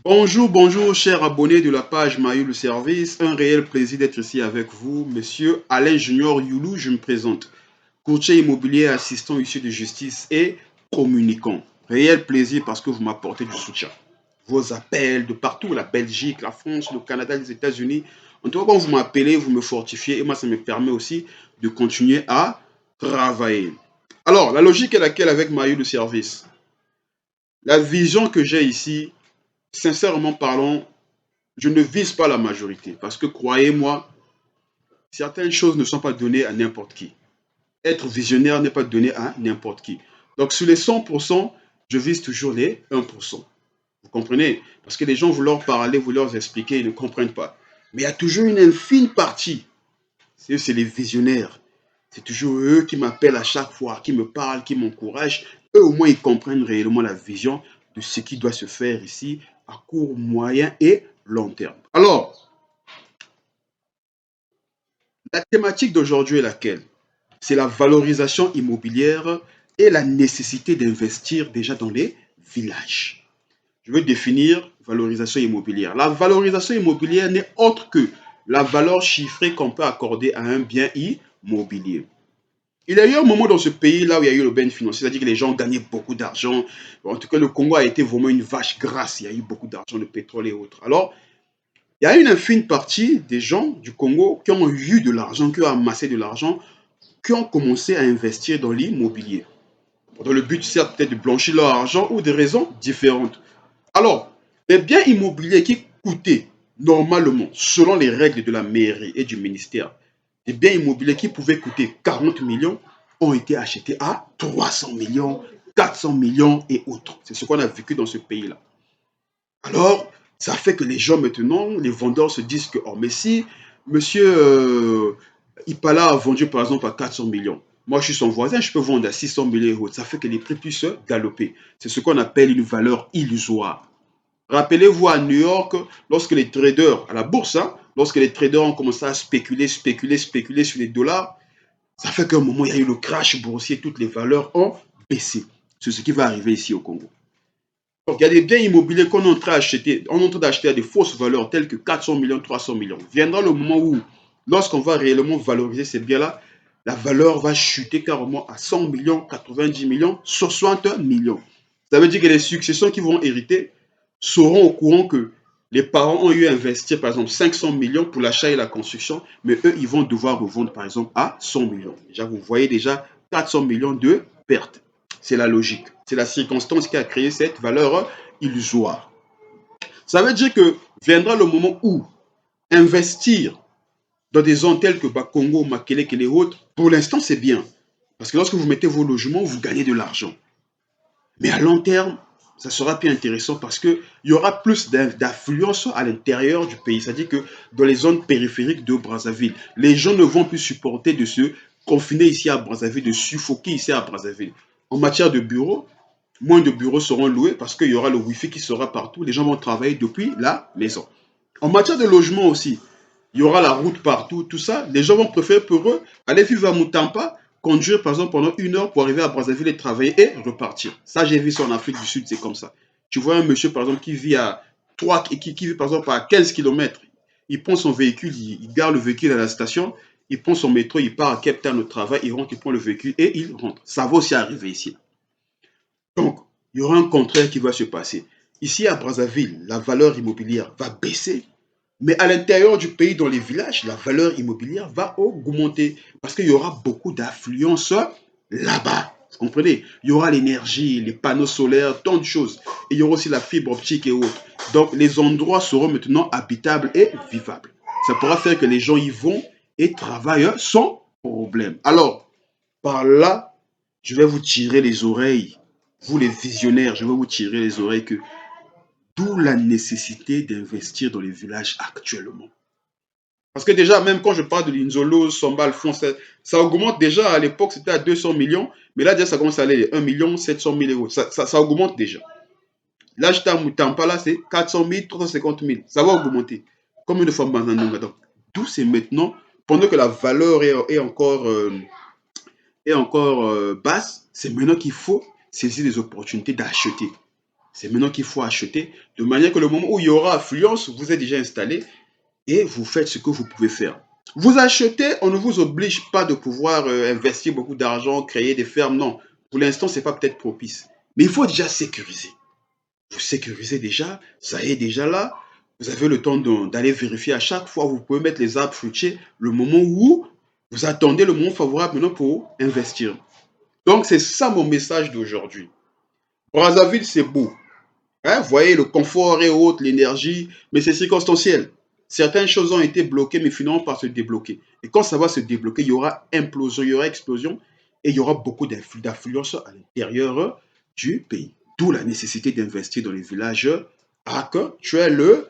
Bonjour, bonjour, chers abonnés de la page Maillot le Service. Un réel plaisir d'être ici avec vous. Monsieur Alain Junior Youlou, je me présente. Courtier immobilier, assistant issu de justice et communicant. Réel plaisir parce que vous m'apportez du soutien. Vos appels de partout, la Belgique, la France, le Canada, les États-Unis. En tout cas, quand vous m'appelez, vous me fortifiez et moi, ça me permet aussi de continuer à travailler. Alors, la logique est laquelle avec Maillot le Service? La vision que j'ai ici, sincèrement parlant, je ne vise pas la majorité parce que croyez-moi, certaines choses ne sont pas données à n'importe qui. Être visionnaire n'est pas donné à n'importe qui. Donc sur les 100%, je vise toujours les 1%. Vous comprenez? Parce que les gens, vous leur parler, vous leur expliquer, ils ne comprennent pas. Mais il y a toujours une infime partie. C'est les visionnaires. C'est toujours eux qui m'appellent à chaque fois, qui me parlent, qui m'encouragent. Eux, au moins, ils comprennent réellement la vision de ce qui doit se faire ici à court, moyen et long terme. Alors, la thématique d'aujourd'hui est laquelle? C'est la valorisation immobilière et la nécessité d'investir déjà dans les villages. Je veux définir valorisation immobilière. La valorisation immobilière n'est autre que la valeur chiffrée qu'on peut accorder à un bien immobilier. Il y a eu un moment dans ce pays là où il y a eu le bain financier, c'est-à-dire que les gens gagnaient beaucoup d'argent. En tout cas, le Congo a été vraiment une vache grasse. Il y a eu beaucoup d'argent, de pétrole et autres. Alors, il y a une infime partie des gens du Congo qui ont eu de l'argent, qui ont amassé de l'argent, qui ont commencé à investir dans l'immobilier. Dans le but, certes, peut-être de blanchir leur argent ou des raisons différentes. Alors, les biens immobiliers qui coûtaient normalement, selon les règles de la mairie et du ministère, des biens immobiliers qui pouvaient coûter 40 millions ont été achetés à 300 millions, 400 millions et autres. C'est ce qu'on a vécu dans ce pays-là. Alors, ça fait que les gens maintenant, les vendeurs se disent que, oh, mais si monsieur Ipala a vendu par exemple à 400 millions, moi je suis son voisin, je peux vendre à 600 millions euros. Ça fait que les prix puissent galoper. C'est ce qu'on appelle une valeur illusoire. Rappelez-vous à New York, lorsque les traders, à la bourse, hein, lorsque les traders ont commencé à spéculer sur les dollars, ça fait qu'à un moment, il y a eu le crash boursier, toutes les valeurs ont baissé. C'est ce qui va arriver ici au Congo. Donc, il y a des biens immobiliers qu'on est en train d'acheter, on est en train d'acheter à des fausses valeurs telles que 400 millions, 300 millions. Viendra le moment où, lorsqu'on va réellement valoriser ces biens-là, la valeur va chuter carrément à 100 millions, 90 millions, 60 millions. Ça veut dire que les successions qui vont hériter seront au courant que les parents ont eu à investir, par exemple, 500 millions pour l'achat et la construction, mais eux, ils vont devoir revendre, par exemple, à 100 millions. Déjà, vous voyez déjà 400 millions de pertes. C'est la logique. C'est la circonstance qui a créé cette valeur illusoire. Ça veut dire que viendra le moment où investir dans des zones telles que Bakongo, Makelek et les autres, pour l'instant, c'est bien. Parce que lorsque vous mettez vos logements, vous gagnez de l'argent. Mais à long terme, ça sera plus intéressant parce qu'il y aura plus d'influence à l'intérieur du pays. C'est-à-dire que dans les zones périphériques de Brazzaville, les gens ne vont plus supporter de se confiner ici à Brazzaville, de suffoquer ici à Brazzaville. En matière de bureaux, moins de bureaux seront loués parce qu'il y aura le Wi-Fi qui sera partout. Les gens vont travailler depuis la maison. En matière de logement aussi, il y aura la route partout, tout ça. Les gens vont préférer pour eux aller vivre à Mutampa, conduire par exemple pendant 1 heure pour arriver à Brazzaville et travailler et repartir. Ça, j'ai vu ça en Afrique du Sud, c'est comme ça. Tu vois un monsieur par exemple qui vit à 3, qui vit par exemple à 15 kilomètres. Il prend son véhicule, il gare le véhicule à la station, il prend son métro, il part à Cape Town au travail, il rentre, il prend le véhicule et il rentre. Ça va aussi arriver ici. Donc, il y aura un contraire qui va se passer. Ici à Brazzaville, la valeur immobilière va baisser, mais à l'intérieur du pays, dans les villages, la valeur immobilière va augmenter parce qu'il y aura beaucoup d'affluence là-bas. Vous comprenez? Il y aura l'énergie, les panneaux solaires, tant de choses. Et il y aura aussi la fibre optique et autres. Donc, les endroits seront maintenant habitables et vivables. Ça pourra faire que les gens y vont et travaillent sans problème. Alors, par là, je vais vous tirer les oreilles. Vous les visionnaires, je vais vous tirer les oreilles que d'où la nécessité d'investir dans les villages actuellement. Parce que déjà, même quand je parle de l'Inzolo, Samba, Alphonse, ça augmente déjà. À l'époque, c'était à 200 millions. Mais là, déjà, ça commence à aller 1 million 700 000 euros. Ça augmente déjà. Là, j'étais à Moutampala, c'est 400 000, 350 000. Ça va augmenter. Comme une femme bananonga. Donc, d'où c'est maintenant, pendant que la valeur est encore basse, c'est maintenant qu'il faut saisir les opportunités d'acheter. C'est maintenant qu'il faut acheter, de manière que le moment où il y aura affluence, vous êtes déjà installé et vous faites ce que vous pouvez faire. Vous achetez, on ne vous oblige pas de pouvoir investir beaucoup d'argent, créer des fermes, non. Pour l'instant, ce n'est pas peut-être propice. Mais il faut déjà sécuriser. Vous sécurisez déjà, ça est déjà là. Vous avez le temps d'aller vérifier à chaque fois. Vous pouvez mettre les arbres fruitiers le moment où vous attendez le moment favorable maintenant pour investir. Donc, c'est ça mon message d'aujourd'hui. Brazzaville, c'est beau. Hein, vous voyez, le confort et autres, l'énergie, mais c'est circonstanciel. Certaines choses ont été bloquées, mais finalement par se débloquer. Et quand ça va se débloquer, il y aura implosion, il y aura explosion, et il y aura beaucoup d'affluence à l'intérieur du pays. D'où la nécessité d'investir dans les villages actuellement.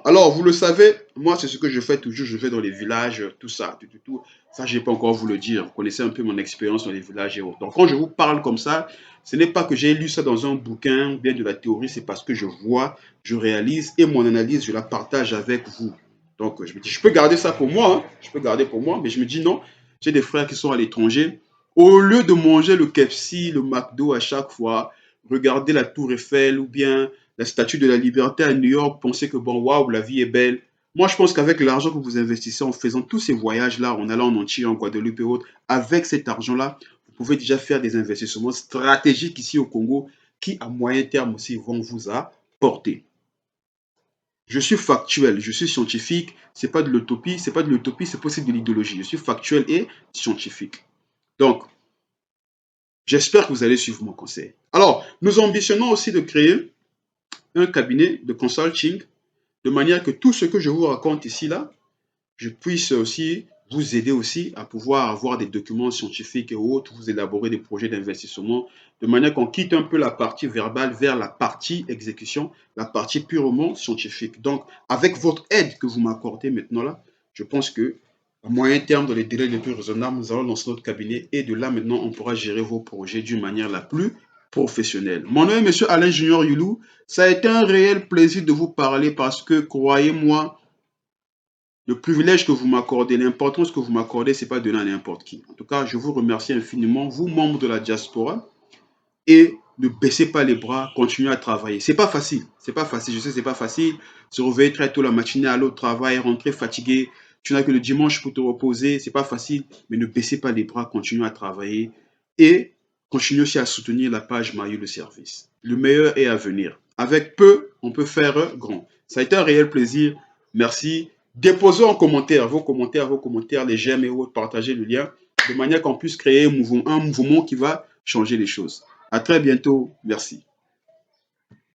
Alors, vous le savez, moi, c'est ce que je fais toujours. Je vais dans les villages, tout ça, tout. Ça, je n'ai pas encore vous le dire. Vous connaissez un peu mon expérience dans les villages et autres. Donc, quand je vous parle comme ça, ce n'est pas que j'ai lu ça dans un bouquin ou bien de la théorie, c'est parce que je vois, je réalise et mon analyse, je la partage avec vous. Donc, je me dis, je peux garder ça pour moi, hein, je peux garder pour moi, mais je me dis non, j'ai des frères qui sont à l'étranger. Au lieu de manger le KFC, le McDo à chaque fois, regarder la Tour Eiffel ou bien la Statue de la Liberté à New York, penser que bon, waouh, la vie est belle. Moi, je pense qu'avec l'argent que vous investissez en faisant tous ces voyages-là, en allant en Antille, en Guadeloupe et autres, avec cet argent-là, vous pouvez déjà faire des investissements stratégiques ici au Congo qui, à moyen terme aussi, vont vous apporter. Je suis factuel, je suis scientifique, c'est pas de l'utopie, c'est pas de l'utopie, c'est possible de l'idéologie. Je suis factuel et scientifique. Donc, j'espère que vous allez suivre mon conseil. Alors, nous ambitionnons aussi de créer un cabinet de consulting de manière que tout ce que je vous raconte ici, là, je puisse aussi vous aider aussi à pouvoir avoir des documents scientifiques et autres, vous élaborer des projets d'investissement, de manière qu'on quitte un peu la partie verbale vers la partie exécution, la partie purement scientifique. Donc, avec votre aide que vous m'accordez maintenant là, je pense que à moyen terme, dans les délais les plus raisonnables, nous allons lancer notre cabinet et de là maintenant, on pourra gérer vos projets d'une manière la plus professionnelle. Mon nom est M. Alain Junior Yulou. Ça a été un réel plaisir de vous parler parce que, croyez-moi, le privilège que vous m'accordez, l'importance que vous m'accordez, ce n'est pas donné à n'importe qui. En tout cas, je vous remercie infiniment, vous, membres de la diaspora, et ne baissez pas les bras, continuez à travailler. C'est pas facile, c'est pas facile, je sais, c'est pas facile. Se réveiller très tôt la matinée, aller au travail, rentrer fatigué, tu n'as que le dimanche pour te reposer, c'est pas facile, mais ne baissez pas les bras, continuez à travailler et continuez aussi à soutenir la page Maillot le service. Le meilleur est à venir. Avec peu, on peut faire grand. Ça a été un réel plaisir. Merci. Déposez en commentaire vos commentaires, les j'aime et autres, partagez le lien de manière qu'on puisse créer un mouvement qui va changer les choses. À très bientôt. Merci.